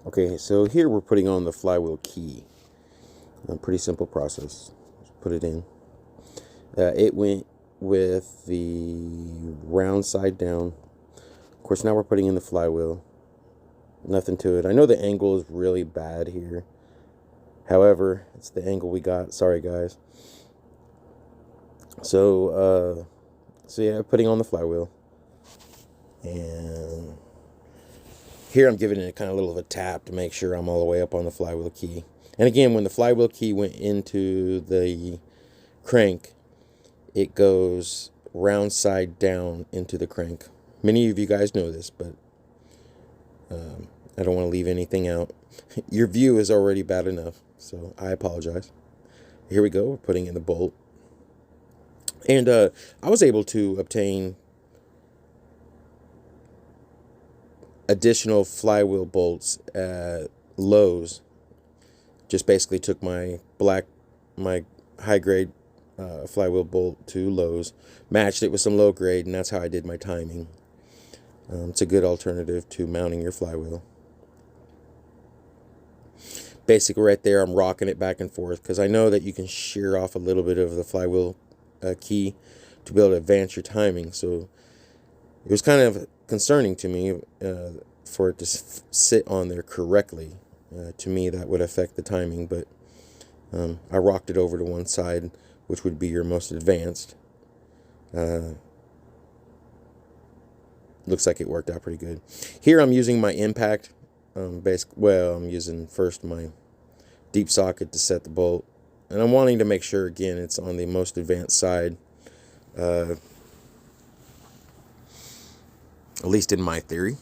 Okay, so here we're putting on the flywheel key. A pretty simple process. Just put it in. It went with the round side down. Of course, now we're putting in the flywheel. Nothing to it. I know the angle is really bad here. However, it's the angle we got. Sorry, guys. So yeah, putting on the flywheel. And here I'm giving it kind of a little of a tap to make sure I'm all the way up on the flywheel key. And again, when the flywheel key went into the crank, it goes round side down into the crank. Many of you guys know this, but I don't want to leave anything out. Your view is already bad enough, so I apologize. Here we go. We're putting in the bolt. And I was able to obtain additional flywheel bolts at Lowe's. Just basically took my high grade flywheel bolt to Lowe's, matched it with some low grade, and that's how I did my timing. It's a good alternative to mounting your flywheel. Basically right there, I'm rocking it back and forth because I know that you can shear off a little bit of the flywheel key to be able to advance your timing. So it was kind of concerning to me for it to sit on there correctly. To me, that would affect the timing, but I rocked it over to one side, which would be your most advanced. Looks like it worked out pretty good. Here I'm using my impact. I'm using first my deep socket to set the bolt, and I'm wanting to make sure again it's on the most advanced side, at least in my theory.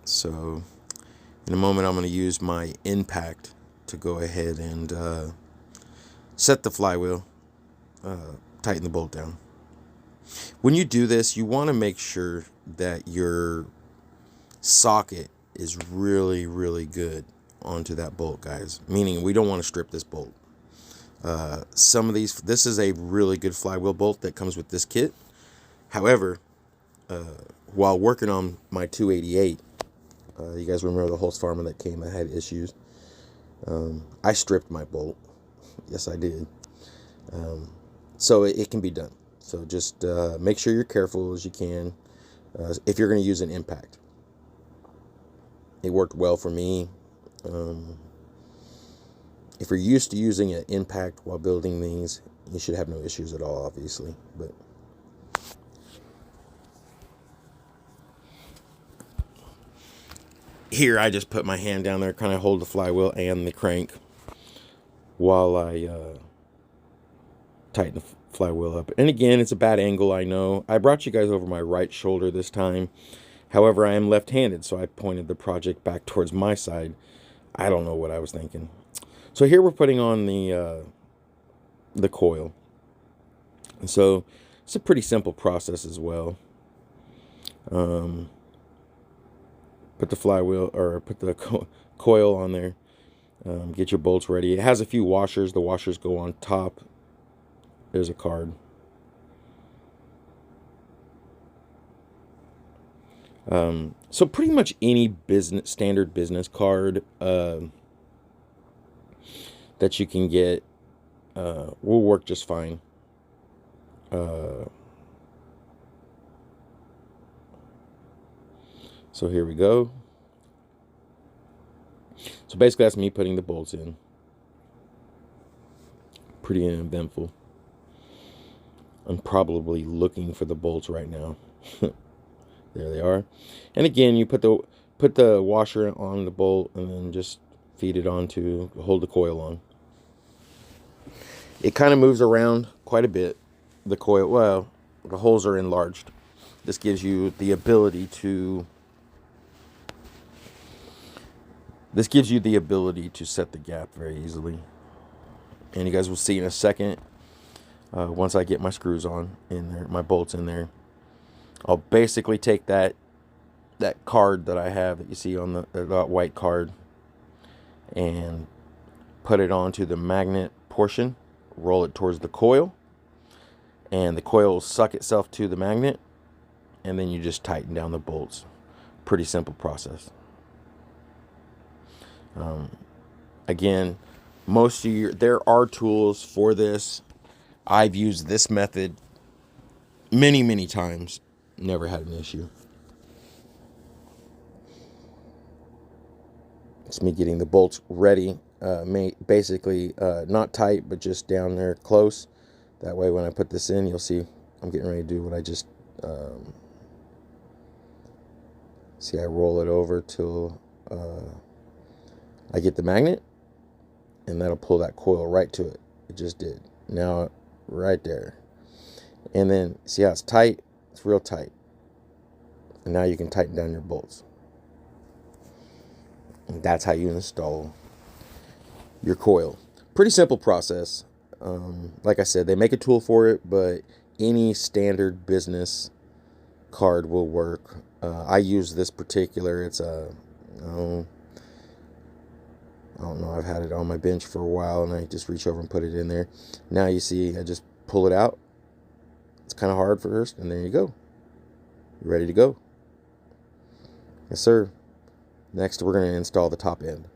So in a moment I'm going to use my impact to go ahead and set the flywheel, tighten the bolt down. When you do this, you want to make sure that your socket is really, really good onto that bolt, guys. Meaning we don't want to strip this bolt. This is a really good flywheel bolt that comes with this kit. However, while working on my 288, you guys remember the Holzfarmer that came that had issues? I stripped my bolt. Yes, I did. So it can be done. So just make sure you're careful as you can if you're going to use an impact. It worked well for me. If you're used to using an impact while building these, you should have no issues at all, obviously. But here I just put my hand down there, kind of hold the flywheel and the crank while I tighten the flywheel up. And again, it's a bad angle, I know. I brought you guys over my right shoulder this time. However, I am left-handed, so I pointed the project back towards my side. I don't know what I was thinking. So here we're putting on the coil. And so it's a pretty simple process as well. Put the flywheel, or put the coil on there. Get your bolts ready. It has a few washers. The washers go on top. There's a card. So pretty much any standard business card that you can get will work just fine. So here we go. So basically that's me putting the bolts in. Pretty uneventful. I'm probably looking for the bolts right now. There they are. And again, you put the washer on the bolt and then just feed it on to hold the coil on. It kind of moves around quite a bit. The coil, well, the holes are enlarged. This gives you the ability to set the gap very easily. And you guys will see in a second, once I get my screws on in there, my bolts in there. I'll basically take that card that I have that you see on the white card and put it onto the magnet portion, roll it towards the coil, and the coil will suck itself to the magnet, and then you just tighten down the bolts. Pretty simple process. Again, there are tools for this. I've used this method many times, never had an issue. It's me getting the bolts ready, basically not tight, but just down there close. That way when I put this in, you'll see I'm getting ready to do what I just see. I roll it over till I get the magnet, and that'll pull that coil right to it. It just did. Now right there. And then see how it's tight? It's real tight. And now you can tighten down your bolts. And that's how you install your coil. Pretty simple process. Like I said, they make a tool for it, but any standard business card will work. I use this particular. It's a, I don't know. I've had it on my bench for a while, and I just reach over and put it in there. Now you see, I just pull it out. It's kind of hard first, and there you go. You're ready to go. Yes, sir. Next, we're going to install the top end.